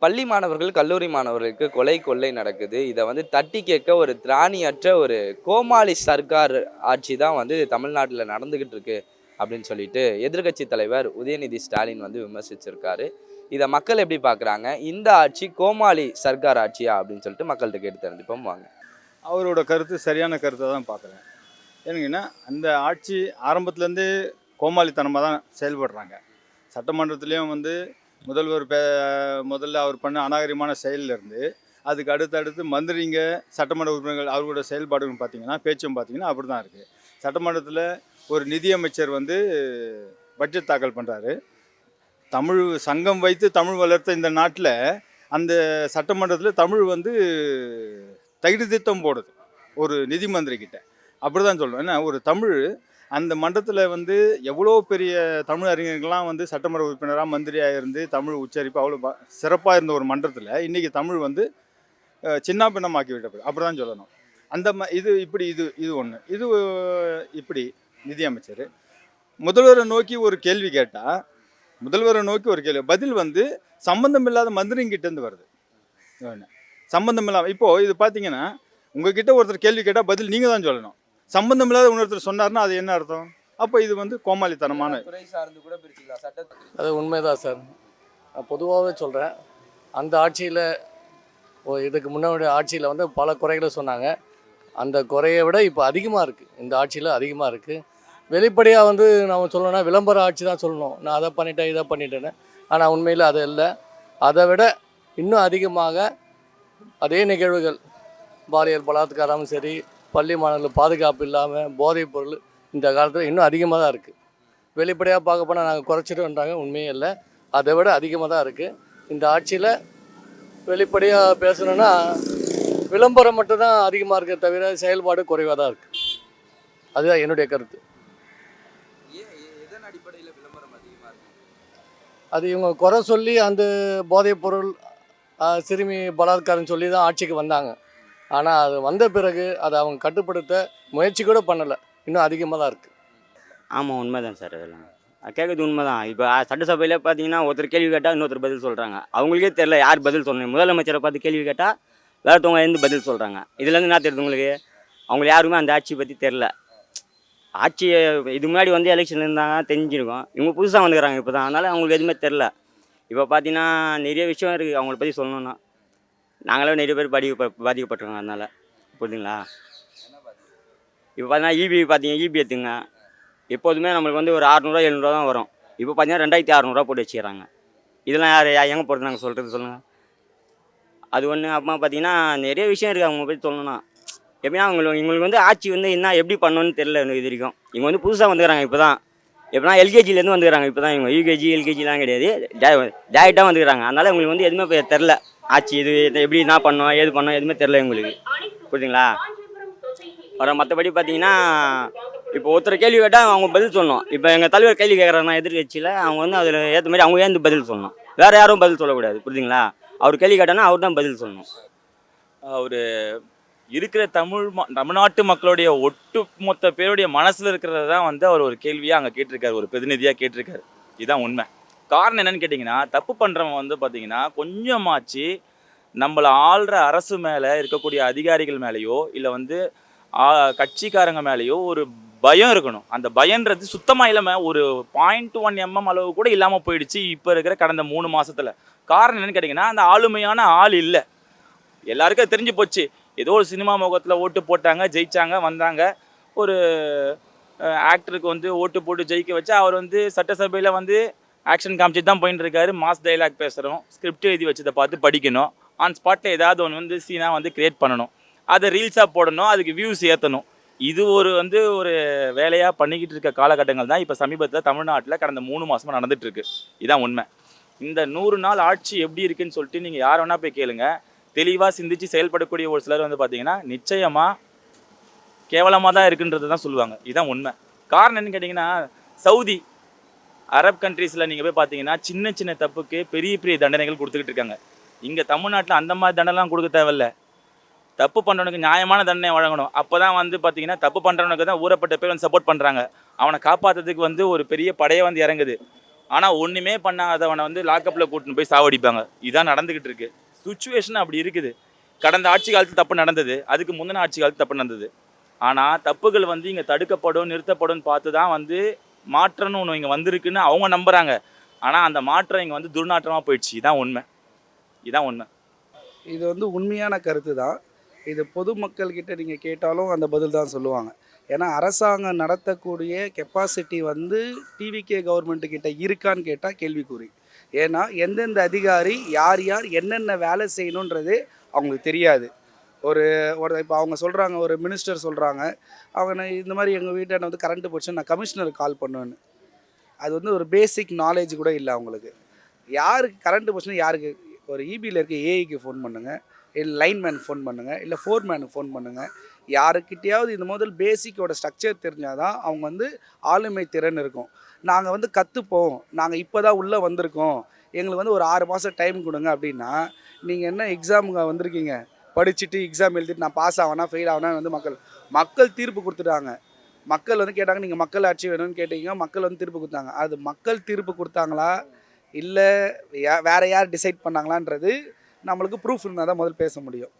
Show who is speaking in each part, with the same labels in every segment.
Speaker 1: பள்ளி மாணவர்கள், கல்லூரி மாணவர்களுக்கு கொலை, கொள்ளை நடக்குது. இத வந்து தட்டி கேட்க ஒரு திராணியற்ற ஒரு கோமாளி சர்க்கார் ஆட்சி தான் வந்து தமிழ்நாட்டுல நடந்துகிட்டு இருக்கு அப்படின்னு சொல்லிட்டு எதிர்க்கட்சி தலைவர் உதயநிதி ஸ்டாலின் வந்து விமர்சிச்சிருக்காரு. இத மக்கள் எப்படி பார்க்குறாங்க? இந்த ஆட்சி கோமாளி சர்க்கார் ஆட்சியா அப்படின்னு சொல்லிட்டு மக்கள்ட்ட கேட்டு தெரிஞ்சுப்போம் வாங்க.
Speaker 2: அவரோட கருத்து சரியான கருத்தை தான் பார்க்குறேன். ஏனுங்கன்னா, அந்த ஆட்சி ஆரம்பத்துலேருந்தே கோமாளித்தனமாக தான் செயல்படுறாங்க. சட்டமன்றத்திலையும் வந்து முதல்வர் முதல்ல அவர் பண்ண அநாகரிகமான செயலிலேருந்து அதுக்கு அடுத்தடுத்து மந்திரிங்க, சட்டமன்ற உறுப்பினர்கள் அவர்களோட செயல்பாடுன்னு பார்த்தீங்கன்னா, பேச்சும் பார்த்தீங்கன்னா அப்படி தான் இருக்குது. சட்டமன்றத்தில் ஒரு நிதியமைச்சர் வந்து பட்ஜெட் தாக்கல் பண்ணுறாரு. தமிழ் சங்கம் வைத்து தமிழ் வளர்த்த இந்த நாட்டில் அந்த சட்டமன்றத்தில் தமிழ் வந்து தகுதி திட்டம் போடுது ஒரு நிதி மந்திரி கிட்ட. அப்படி தான் சொல்லணும். ஏன்னா ஒரு தமிழ் அந்த மன்றத்தில் வந்து எவ்வளோ பெரிய தமிழ் அறிஞர்கள்லாம் வந்து சட்டமன்ற உறுப்பினராக மந்திரியாக இருந்து தமிழ் உச்சரிப்பு அவ்வளோ சிறப்பாக இருந்த ஒரு மன்றத்தில் இன்றைக்கி தமிழ் வந்து சின்ன பின்னமாக்கி விட்டப்படும். அப்படி தான் சொல்லணும். அந்த இது இப்படி இது இது ஒன்று இது இப்படி நிதியமைச்சர் முதல்வரை நோக்கி ஒரு கேள்வி கேட்டால் பதில் வந்து சம்பந்தம் இல்லாத மந்திரிங்கிட்டேருந்து வருது. சம்பந்தம் இல்லாமல் இப்போது இது பார்த்தீங்கன்னா, உங்ககிட்ட ஒருத்தர் கேள்வி கேட்டால் பதில் நீங்கள் தான் சொல்லணும். சம்பந்தம் இல்லாத இன்னொருத்தர் சொன்னார்னா அது என்ன அர்த்தம்? அப்போ இது வந்து கோமாளித்தனமான
Speaker 3: அது உண்மைதான் சார். நான் பொதுவாகவே சொல்கிறேன். அந்த ஆட்சியில் இதுக்கு முன்னாடி ஆட்சியில் வந்து பல குறைகளை சொன்னாங்க. அந்த குறையை விட இப்போ அதிகமாக இருக்குது. இந்த ஆட்சியில் அதிகமாக இருக்குது. வெளிப்படையாக வந்து நம்ம சொல்லணும்னா விளம்பர ஆட்சி தான் சொல்லணும். நான் அதை பண்ணிட்டேன் இதை பண்ணிட்டேன்னு. ஆனால் உண்மையில் அது இல்லை. அதை விட இன்னும் அதிகமாக அதே நிகழ்வுகள், பாலியல் பலாத்காரமும் சரி, பள்ளி மாணவர்கள் பாதுகாப்பு இல்லாமல் போதைப் பொருள் இந்த காலத்தில் இன்னும் அதிகமாக தான் இருக்குது. வெளிப்படையாக பார்க்க போனால் நாங்கள் குறைச்சிட்டுன்றாங்க, உண்மையே இல்லை. அதை விட அதிகமாக தான் இருக்குது. இந்த ஆட்சியில் வெளிப்படையாக பேசணுன்னா விளம்பரம் மட்டும்தான் அதிகமாக இருக்க தவிர செயல்பாடு குறைவாக தான் இருக்குது. அதுதான் என்னுடைய கருத்து. அது இவங்க குறை சொல்லி அந்த போதைப் பொருள் சிறுமி பலாத்காரம் சொல்லி தான் ஆட்சிக்கு வந்தாங்க. ஆனால் அது வந்த பிறகு அதை அவங்க கட்டுப்படுத்த முயற்சி கூட பண்ணலை. இன்னும் அதிகமாக தான் இருக்குது.
Speaker 4: ஆமாம், உண்மை தான் சார். அதெல்லாம் கேட்குறது உண்மை தான். இப்போ சட்டசபையில் பார்த்தீங்கன்னா ஒருத்தர் கேள்வி கேட்டால் இன்னொருத்தர் பதில் சொல்கிறாங்க. அவங்களுக்கே தெரில யார் பதில் சொல்லணும். முதலமைச்சரை பார்த்து கேள்வி கேட்டால் வேறத்தவங்க இருந்து பதில் சொல்கிறாங்க. இதுலேருந்து என்ன தெரியுது உங்களுக்கு? அவங்க யாருமே அந்த ஆட்சியை பற்றி தெரில. ஆட்சியை இது முன்னாடி வந்து எலெக்ஷன் இருந்தாங்க, தெரிஞ்சிருக்கும். இவங்க புதுசாக வந்துக்கிறாங்க இப்போ தான். அதனால் அவங்களுக்கு எதுவுமே தெரில. இப்போ பார்த்தீங்கன்னா நிறைய விஷயம் இருக்குது அவங்கள பற்றி சொல்லணுன்னா. நாங்களே நிறைய பேர் பாதிக்கப்பட்டிருக்கோம். அதனால் புரியுதுங்களா? இப்போ பார்த்தீங்கன்னா இபி எடுத்துங்க. எப்போதுமே நம்மளுக்கு வந்து ஒரு 600 700 தான் வரும். இப்போ பார்த்தீங்கன்னா 2600 போட்டு வச்சுக்கிறாங்க. இதெல்லாம் யார் எங்கே போகிறது நாங்கள் சொல்கிறது சொல்லுங்கள்? அது ஒன்று. அப்புறமா பார்த்தீங்கன்னா நிறைய விஷயம் இருக்குது அவங்க பற்றி சொல்லணும்னா. எப்படின்னா இவங்களுக்கு வந்து ஆட்சி வந்து என்ன எப்படி பண்ணணும்னு தெரில இது வரைக்கும். இவங்க வந்து புதுசாக வந்துக்கிறாங்க இப்போ தான். எப்படின்னா எல்கேஜிலேருந்து வந்துக்கிறாங்க இப்போ தான். இவங்க யூகேஜி எல்கேஜிலாம் கிடையாது, டேரெக்டாக வந்துக்கிறாங்க. அதனால் இவங்களுக்கு வந்து எதுவுமே தெரில. ஆட்சி இது எப்படி என்ன பண்ணோம் ஏது பண்ணோம் எதுவுமே தெரில இவங்களுக்கு. புரியுதுங்களா? அப்புறம் மற்றபடி பார்த்தீங்கன்னா இப்போ ஒருத்தர் கேள்வி கேட்டால் அவங்க பதில் சொல்லணும். இப்போ எங்கள் தலைவர் கேள்வி கேட்குறாங்கன்னா எதிர்கட்சியில் அவங்க வந்து அதில் ஏற்ற மாதிரி அவங்க ஏன் பதில் சொல்லணும். வேறு யாரும் பதில் சொல்லக்கூடாது. புரியுதுங்களா? அவர் கேள்வி கேட்டாங்கன்னா அவர் தான் பதில் சொல்லணும்.
Speaker 5: அவர் இருக்கிற தமிழ்நாட்டு மக்களுடைய ஒட்டுமொத்த பேருடைய மனசில் இருக்கிறத தான் வந்து அவர் ஒரு கேள்வியாக அங்கே கேட்டிருக்காரு, ஒரு பிரதிநிதியாக கேட்டிருக்காரு. இதுதான் உண்மை. காரணம் என்னன்னு கேட்டிங்கன்னா, தப்பு பண்ணுறவங்க வந்து பார்த்திங்கன்னா கொஞ்சமாச்சு நம்மளை ஆள்ற அரசு மேலே இருக்கக்கூடிய அதிகாரிகள் மேலேயோ இல்லை வந்து கட்சிக்காரங்க மேலேயோ ஒரு பயம் இருக்கணும். அந்த பயன்றது சுத்தமாக இல்லாமல் ஒரு 0.1 mm அளவு கூட இல்லாமல் போயிடுச்சு இப்போ இருக்கிற கடந்த 3 மாதத்தில். காரணம் என்னென்னு கேட்டிங்கன்னா, அந்த ஆளுமையான ஆள் இல்லை. எல்லாருக்கும் தெரிஞ்சு போச்சு. ஏதோ ஒரு சினிமா முகத்தில் ஓட்டு போட்டாங்க, ஜெயிச்சாங்க, வந்தாங்க. ஒரு ஆக்டருக்கு வந்து ஓட்டு போட்டு ஜெயிக்க வச்சா அவர் வந்து சட்டசபையில் வந்து ஆக்ஷன் காமிச்சிட்டு தான் போயின்னு இருக்காரு. மாஸ் டைலாக் பேசுகிறோம், ஸ்கிரிப்ட் எழுதி வச்சதை பார்த்து படிக்கணும், ஆன் ஸ்பாட்டில் ஏதாவது ஒன்று வந்து சீனாக வந்து க்ரியேட் பண்ணணும், அதை ரீல்ஸாக போடணும், அதுக்கு வியூஸ் ஏற்றணும். இது ஒரு வேலையாக பண்ணிக்கிட்டு இருக்க காலகட்டங்கள் தான் இப்போ சமீபத்தில் தமிழ்நாட்டில் கடந்த 3 மாதமாக நடந்துகிட்ருக்கு. இதுதான் உண்மை. இந்த 100 நாள் ஆட்சி எப்படி இருக்குன்னு சொல்லிட்டு நீங்கள் யார் வேணால் போய் கேளுங்க. தெளிவாக சிந்திச்சு செயல்படக்கூடிய ஒரு சிலர் வந்து பார்த்தீங்கன்னா நிச்சயமாக கேவலமாக தான் இருக்குன்றது தான் சொல்லுவாங்க. இதுதான் உண்மை. காரணம் என்னன்னு கேட்டிங்கன்னா, சவுதி அரப் கண்ட்ரீஸில் நீங்கள் போய் பார்த்தீங்கன்னா சின்ன சின்ன தப்புக்கு பெரிய பெரிய தண்டனைகள் கொடுத்துக்கிட்டு இருக்காங்க. இங்கே தமிழ்நாட்டில் அந்த மாதிரி தண்டனைலாம் கொடுக்க தேவையில்ல. தப்பு பண்ணுறவனுக்கு நியாயமான தண்டனை வழங்கணும். அப்போ தான் வந்து பார்த்தீங்கன்னா தப்பு பண்ணுறவனுக்கு தான் ஊறப்பட்ட பேர் வந்து சப்போர்ட் பண்ணுறாங்க. அவனை காப்பாற்றுறதுக்கு வந்து ஒரு பெரிய படையை வந்து இறங்குது. ஆனால் ஒன்றுமே பண்ணாதவனை வந்து லாக்கப்பில் கூட்டின்னு போய் சாவடிப்பாங்க. இதான் நடந்துக்கிட்டு இருக்கு. சுச்சுவேஷன் அப்படி இருக்குது. கடந்த ஆட்சி காலத்தில் தப்பு நடந்தது, அதுக்கு முந்தின ஆட்சி காலத்தில் தப்பு நடந்தது. ஆனால் தப்புகள் வந்து இங்கே தடுக்கப்படும், நிறுத்தப்படும் பார்த்து தான் வந்து மாற்றம்னு ஒன்று இங்கே வந்திருக்குன்னு அவங்க நம்புகிறாங்க. ஆனால் அந்த மாற்றம் இங்கே வந்து துர்நாற்றமாக போயிடுச்சு. இதான் உண்மை. இதான் உண்மை.
Speaker 6: இது வந்து உண்மையான கருத்து தான். இது பொதுமக்கள்கிட்ட நீங்கள் கேட்டாலும் அந்த பதில் தான் சொல்லுவாங்க. ஏன்னா அரசாங்கம் நடத்தக்கூடிய கெப்பாசிட்டி வந்து டிவிகே கவர்மெண்ட்டுக்கிட்ட இருக்கான்னு கேட்டால் கேள்விக்குறி. ஏன்னா எந்தெந்த அதிகாரி யார் யார் என்னென்ன வேலை செய்யணுன்றது அவங்களுக்கு தெரியாது. ஒரு ஒரு இப்போ அவங்க சொல்கிறாங்க, ஒரு மினிஸ்டர் சொல்கிறாங்க, அவங்க இந்த மாதிரி எங்கள் வீட்டாண்ட வந்து கரண்ட்டு போச்சு, நான் கமிஷனருக்கு கால் பண்ணுவேன்னு. அது வந்து ஒரு பேசிக் நாலேஜ் கூட இல்லை அவங்களுக்கு. யாருக்கு கரண்ட்டு போச்சுன்னா யாருக்கு, ஒரு இபியில் இருக்க ஏஐக்கு ஃபோன் பண்ணுங்கள், இல்லை லைன்மேன் ஃபோன் பண்ணுங்கள், இல்லை ஃபோர்மேனுக்கு ஃபோன் பண்ணுங்கள். யாருக்கிட்டையாவது இந்த முதல் பேசிக்கோட ஸ்ட்ரக்சர் தெரிஞ்சால் தான் அவங்க வந்து ஆளுமை திறன் இருக்கும். நாங்கள் வந்து கற்றுப்போம், நாங்கள் இப்போ தான் உள்ளே வந்திருக்கோம், எங்களுக்கு வந்து ஒரு 6 மாதம் டைம் கொடுங்க அப்படின்னா, நீங்கள் என்ன எக்ஸாமுங்க வந்திருக்கீங்க, படிச்சுட்டு எக்ஸாம் எழுதிட்டு நான் பாஸ் ஆவேனா ஃபெயில் ஆவேனா வந்து மக்கள் தீர்ப்பு கொடுத்துட்டாங்க. மக்கள் வந்து கேட்டாங்க, நீங்கள் மக்கள் ஆட்சி வேணும்னு கேட்டீங்க, மக்கள் வந்து தீர்ப்பு கொடுத்தாங்க. அது மக்கள் தீர்ப்பு கொடுத்தாங்களா இல்லை வேறு யார் டிசைட் பண்ணாங்களான்றது நம்மளுக்கு ப்ரூஃப் இருந்தால் தான் முதல் பேச முடியும்.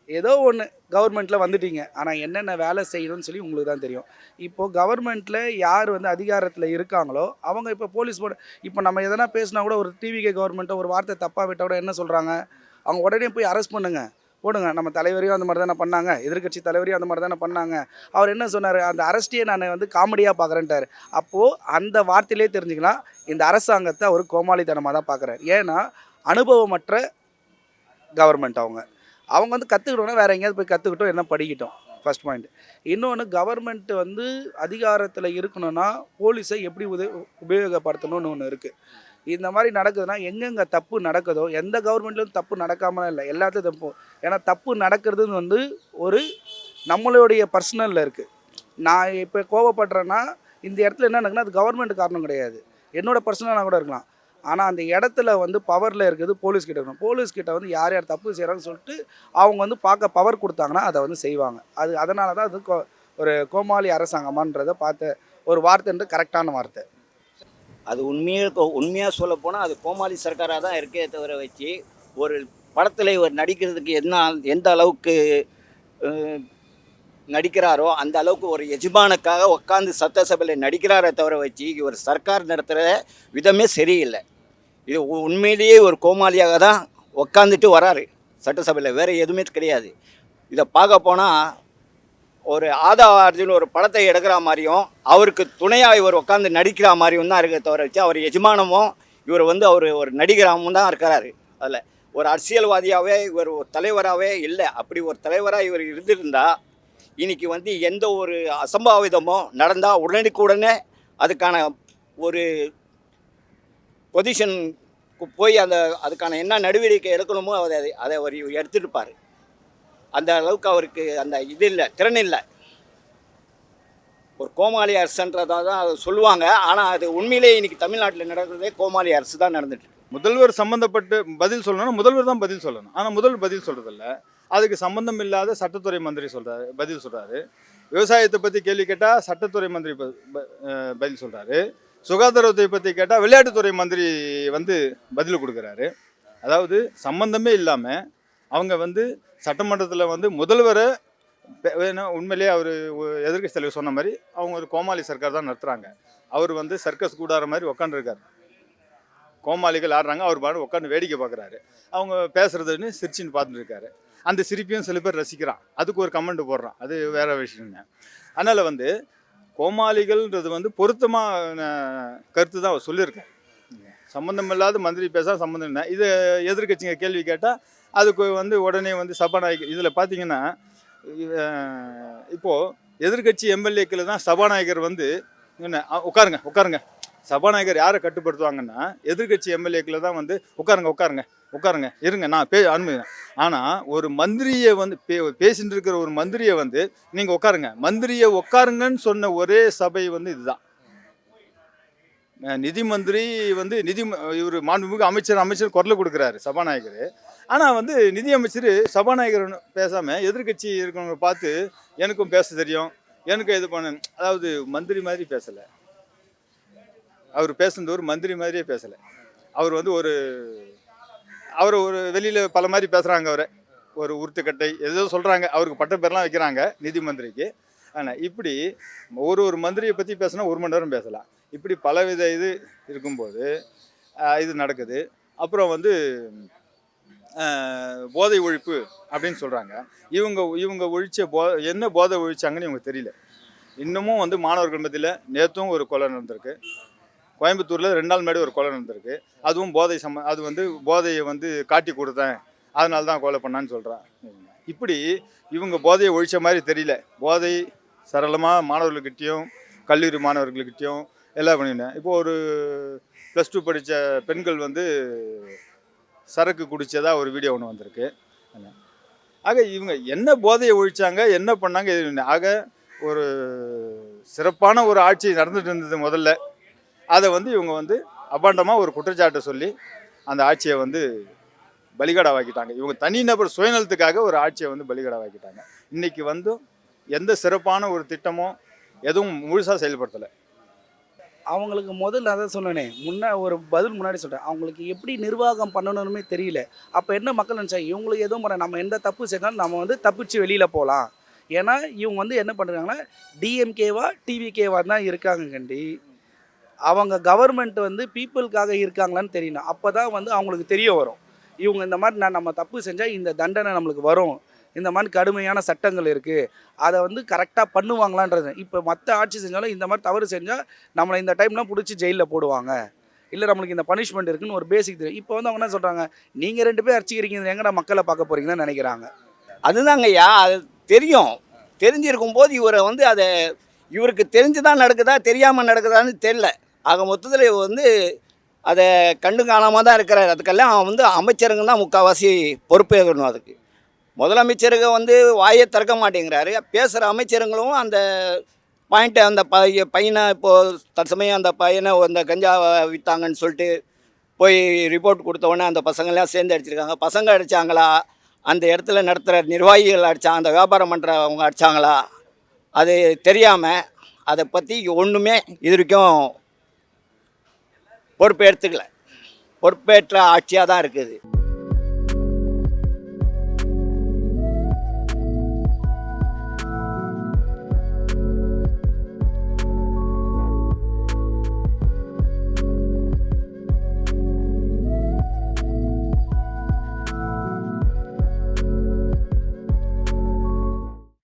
Speaker 6: ஏதோ ஒன்று கவர்மெண்ட்டில் வந்துட்டீங்க, ஆனால் என்னென்ன வேலை செய்யணும்னு சொல்லி உங்களுக்கு தான் தெரியும். இப்போது கவர்மெண்ட்டில் யார் வந்து அதிகாரத்தில் இருக்காங்களோ அவங்க இப்போ போலீஸ் இப்போ நம்ம எதனா பேசினா கூட ஒரு டிவிகே கவர்மெண்ட்டை ஒரு வார்த்தை தப்பாக விட்டால் கூட என்ன சொல்கிறாங்க, அவங்க உடனே போய் அரெஸ்ட் பண்ணுங்க போடுங்க. நம்ம தலைவரையும் அந்த மாதிரி தானே பண்ணாங்க, எதிர்க்கட்சி தலைவரையும் அந்த மாதிரி தானே பண்ணாங்க. அவர் என்ன சொன்னார், அந்த அரெஸ்ட்டையே நான் வந்து காமெடியாக பார்க்குறேன்ட்டார். அப்போது அந்த வார்த்தையிலே தெரிஞ்சுக்கலாம் இந்த அரசாங்கத்தை அவர் கோமாளித்தனமாக தான் பார்க்குறாரு. ஏன்னா அனுபவமற்ற கவர்மெண்ட் அவங்க வந்து கற்றுக்கிட்டோன்னா வேறு எங்கேயாவது போய் கற்றுக்கிட்டோம், என்ன படிக்கிட்டோம். First point. இன்னொன்று, கவர்மெண்ட் வந்து அதிகாரத்தில் இருக்கணும்னா போலீஸை எப்படி உபயோகப்படுத்தணும்னு ஒன்று இருக்குது. இந்த மாதிரி நடக்குதுன்னா எங்கெங்கே தப்பு நடக்குதோ, எந்த கவர்மெண்ட்லேயும் தப்பு நடக்காமல் இல்லை, எல்லாத்துலையும் தப்பு. ஏன்னா தப்பு நடக்கிறதுன்னு வந்து ஒரு நம்மளுடைய பர்சனலில் இருக்குது. நான் இப்போ கோவப்படுறேன்னா இந்த இடத்துல என்ன நடக்குன்னா அது கவர்மெண்ட் காரணம் கிடையாது, என்னோடய பர்சனலாக கூட இருக்கலாம். ஆனால் அந்த இடத்துல வந்து பவரில் இருக்கிறது போலீஸ்கிட்ட இருக்கணும். போலீஸ்கிட்ட வந்து யார் யார் தப்பு செய்கிறாங்கன்னு சொல்லிட்டு அவங்க வந்து பார்க்க பவர் கொடுத்தாங்கன்னா அதை வந்து செய்வாங்க. அதனால தான் அது ஒரு கோமாளி அரசாங்கமான்றதை பார்த்த ஒரு வார்த்தைன்றது கரெக்டான வார்த்தை.
Speaker 7: அது உண்மையாக சொல்லப்போனால் அது கோமாளி சர்க்காராக தான் இருக்கே தவிர வச்சு, ஒரு படத்தில் இவர் நடிக்கிறதுக்கு எந்த அளவுக்கு நடிக்கிறாரோ அந்த அளவுக்கு ஒரு எஜமானுக்காக உட்காந்து சட்டசபையில் நடிக்கிறாரே தவிர வச்சு இவர் சர்க்கார் நடத்துகிற விதமே சரியில்லை. இது உண்மையிலேயே ஒரு கோமாளியாக தான் உட்காந்துட்டு வராரு சட்டசபையில், வேறு எதுவுமே கிடையாது. இதை பார்க்க போனால் ஒரு ஆதா அர்ஜுன் ஒரு படத்தை எடுக்கிற மாதிரியும் அவருக்கு துணையாக இவர் உட்காந்து நடிக்கிற மாதிரியும் தான் இருக்க தவிர வச்சு, அவர் எஜமானமும் இவர் வந்து அவர் ஒரு நடிகராகவும் தான் இருக்கிறாரு. அதில் ஒரு அரசியல்வாதியாகவே இவர் ஒரு தலைவராகவே இல்லை. அப்படி ஒரு தலைவராக இவர் இருந்திருந்தால் இன்றைக்கி வந்து எந்த ஒரு அசம்பாவிதமோ நடந்தால் உடனே அதுக்கான ஒரு பொசிஷனுக்கு போய் அதுக்கான என்ன நடவடிக்கை எடுக்கணுமோ அதை அவர் எடுத்துருப்பார். அந்த அளவுக்கு அவருக்கு அந்த இது இல்லை, திறன் இல்லை. ஒரு கோமாளி அரசுன்றதாக தான் அதை சொல்லுவாங்க. ஆனால் அது உண்மையிலேயே இன்றைக்கி தமிழ்நாட்டில் நடக்கிறதே கோமாளி அரசு தான் நடந்துட்டு.
Speaker 2: முதல்வர் சம்மந்தப்பட்டு பதில் சொல்லணும்னா முதல்வர் தான் பதில் சொல்லணும். ஆனால் முதல்வர் பதில் சொல்கிறதில்ல. அதுக்கு சம்மந்தம் இல்லாத சட்டத்துறை மந்திரி பதில் சொல்கிறாரு. விவசாயத்தை பற்றி கேள்வி கேட்டால் சட்டத்துறை மந்திரி பதில் சொல்கிறாரு. சுகாதாரத்தை பற்றி கேட்டால் விளையாட்டுத்துறை மந்திரி வந்து பதில் கொடுக்குறாரு. அதாவது சம்மந்தமே இல்லாமல் அவங்க வந்து சட்டமன்றத்தில் வந்து முதல்வரை உண்மையிலேயே அவர் எதிர்க்கட்சி தலைவர் சொன்ன மாதிரி அவங்க ஒரு கோமாளி சர்க்கார் தான் நடத்துகிறாங்க. அவர் வந்து சர்க்கஸ் கூடார மாதிரி உட்காந்துருக்காரு. கோமாளிகள் ஆடுறாங்க, அவர் பாடு உட்காந்து வேடிக்கை பார்க்குறாரு. அவங்க பேசுகிறதுன்னு சிரிச்சின்னு பார்த்துட்டு இருக்காரு. அந்த சிரிப்பையும் சில பேர் ரசிக்கிறான், அதுக்கு ஒரு கமெண்ட் போடுறான், அது வேற விஷயங்க. அதனால் வந்து கோமாளிகள்ன்றது வந்து பொருத்தமான கருத்து தான் அவர் சொல்லியிருக்கேன். சம்மந்தம் இல்லாத மந்திரி பேச சம்மந்தம் இல்லை. இது எதிர்கட்சிங்க கேள்வி கேட்டால் அதுக்கு வந்து உடனே வந்து சபாநாயகர். இதில் பார்த்தீங்கன்னா இப்போது எதிர்கட்சி எம்எல்ஏக்கள் தான் சபாநாயகர் வந்து என்ன உட்காருங்க. சபாநாயகர் யாரை கட்டுப்படுத்துவாங்கன்னா எதிர்கட்சி எம்எல்ஏக்களை தான் வந்து உட்காருங்க இருங்க நான் அனுமதிக்கிறேன். ஆனால் ஒரு மந்திரியை வந்து பேசிட்டு இருக்கிற ஒரு மந்திரியை வந்து நீங்கள் மந்திரியை உட்காருங்கன்னு சொன்ன ஒரே சபை வந்து இதுதான். நிதி மந்திரி வந்து இவர் மாண்புமிகு அமைச்சர் குரல் கொடுக்குறாரு சபாநாயகர். ஆனால் வந்து நிதி அமைச்சர் சபாநாயகர் பேசாமல் எதிர்கட்சி இருக்கிறவங்க பார்த்து எனக்கும் பேச தெரியும், எனக்கு இது பண்ண, அதாவது மந்திரி மாதிரி பேசலை. அவர் பேசுனது ஒரு மந்திரி மாதிரியே பேசலை. அவர் வந்து அவர் ஒரு வெளியில் பல மாதிரி பேசுகிறாங்க. அவரை ஒரு உருட்டுக்கட்டை ஏதோ சொல்கிறாங்க, அவருக்கு பட்ட பேர்லாம் வைக்கிறாங்க நிதி மந்திரிக்கு. ஆனால் இப்படி ஒரு மந்திரியை பற்றி பேசினா 1 மணி நேரம் பேசலாம். இப்படி பலவித இது இருக்கும்போது இது நடக்குது. அப்புறம் வந்து போதை ஒழிப்பு அப்படின்னு சொல்கிறாங்க. இவங்க என்ன போதை ஒழிச்சாங்கன்னு இவங்க தெரியல. இன்னமும் வந்து மாணவர்கள் மத்தியில் நேற்றும் ஒரு கொலை நடந்திருக்கு. கோயம்புத்தூரில் 2 நாள் முன்னாடி ஒரு கொலை நடந்திருக்கு. அதுவும் அது வந்து போதையை வந்து காட்டி கொடுத்தேன், அதனால தான் கொலை பண்ணான்னு சொல்கிறான். இப்படி இவங்க போதையை ஒழிச்ச மாதிரி தெரியல. போதை சரளமாக மாணவர்கள்கிட்டையும் கல்லூரி மாணவர்கள்கிட்டையும் எல்லாம் பண்ணினேன். இப்போது ஒரு +2 படித்த பெண்கள் வந்து சரக்கு குடித்ததா ஒரு வீடியோ ஒன்று வந்திருக்கு. ஆக இவங்க என்ன போதையை ஒழிச்சாங்க, என்ன பண்ணாங்க, ஆக ஒரு சிறப்பான ஒரு ஆட்சி நடந்துட்டு இருந்தது முதல்ல. அதை வந்து இவங்க வந்து அபாண்டமாக ஒரு குற்றச்சாட்டை சொல்லி அந்த ஆட்சியை வந்து பலிகடாவாக்கிட்டாங்க. இவங்க தனிநபர் சுயநலத்துக்காக ஒரு ஆட்சியை வந்து பலிகடாவாக்கிட்டாங்க. இன்றைக்கி வந்து எந்த சிறப்பான ஒரு திட்டமோ எதுவும் முழுசாக செயல்படுத்தலை.
Speaker 6: அவங்களுக்கு முதல்ல அதான் சொன்னேனே, ஒரு பதில் முன்னாடி சொல்கிறேன், அவங்களுக்கு எப்படி நிர்வாகம் பண்ணணும்னு தெரியல. அப்போ என்ன மக்கள் நினச்சாங்க, இவங்களுக்கு எதுவும் பண்ண, நம்ம எந்த தப்பு செஞ்சாலும் நம்ம வந்து தப்பிச்சு வெளியில் போகலாம். ஏன்னா இவங்க வந்து என்ன பண்ணுறாங்கன்னா டிஎம்கேவா டிவிகேவா தான் இருக்காங்க கண்டி. அவங்க கவர்மெண்ட் வந்து பீப்புளுக்காக இருக்காங்களான்னு தெரியணும். அப்போ தான் வந்து அவங்களுக்கு தெரிய வரும், இவங்க இந்த மாதிரி நம்ம தப்பு செஞ்சால் இந்த தண்டனை நம்மளுக்கு வரும், இந்த மாதிரி கடுமையான சட்டங்கள் இருக்குது, அதை வந்து கரெக்டாக பண்ணுவாங்களான்றது. இப்போ மற்ற ஆட்சி செஞ்சாலும் இந்த மாதிரி தவறு செஞ்சால் நம்மளை இந்த டைம்லாம் பிடிச்சி ஜெயிலில் போடுவாங்க, இல்லை நம்மளுக்கு இந்த பனிஷ்மெண்ட் இருக்குன்னு ஒரு பேசிக் தெரியும். இப்போ வந்து அவங்க என்ன சொல்கிறாங்க, நீங்கள் 2 பேர் அடிச்சிக்கிறீங்க, எங்கடா மக்களை பார்க்க போகிறீங்கன்னு நினைக்கிறாங்க.
Speaker 7: அதுதாங்கய்யா, அது தெரியும். தெரிஞ்சிருக்கும் போது இவரை வந்து இவருக்கு தெரிஞ்சு தான் நடக்குதா தெரியாமல் நடக்குதான்னு தெரியல. ஆக மொத்தத்தில் இவர் வந்து அதை கண்டு காணாமல் தான் இருக்கிறார். அதுக்கெல்லாம் வந்து அமைச்சருங்க தான் முக்கால்வாசி பொறுப்பேற்கணும். அதுக்கு முதலமைச்சருங்க வந்து வாயை திறக்க மாட்டேங்கிறாரு. பேசுகிற அமைச்சருங்களும் அந்த பாயிண்ட்டை, அந்த பையனை இப்போது தற்சமயம் அந்த பையனை அந்த கஞ்சா விற்றாங்கன்னு சொல்லிட்டு போய் ரிப்போர்ட் கொடுத்தவொடனே அந்த பசங்கள்லாம் சேர்ந்து அடிச்சிருக்காங்க. பசங்க அடித்தாங்களா, அந்த இடத்துல நடத்துகிற நிர்வாகிகள் அடித்தாங்க, அந்த வியாபாரம் பண்ணுறவங்க அடித்தாங்களா, அது தெரியாமல் அதை பற்றி ஒன்றுமே இது வரைக்கும் பொறுப்பேற்றுக்கல. பொறுப்பேற்ற ஆட்சியாக தான் இருக்குது.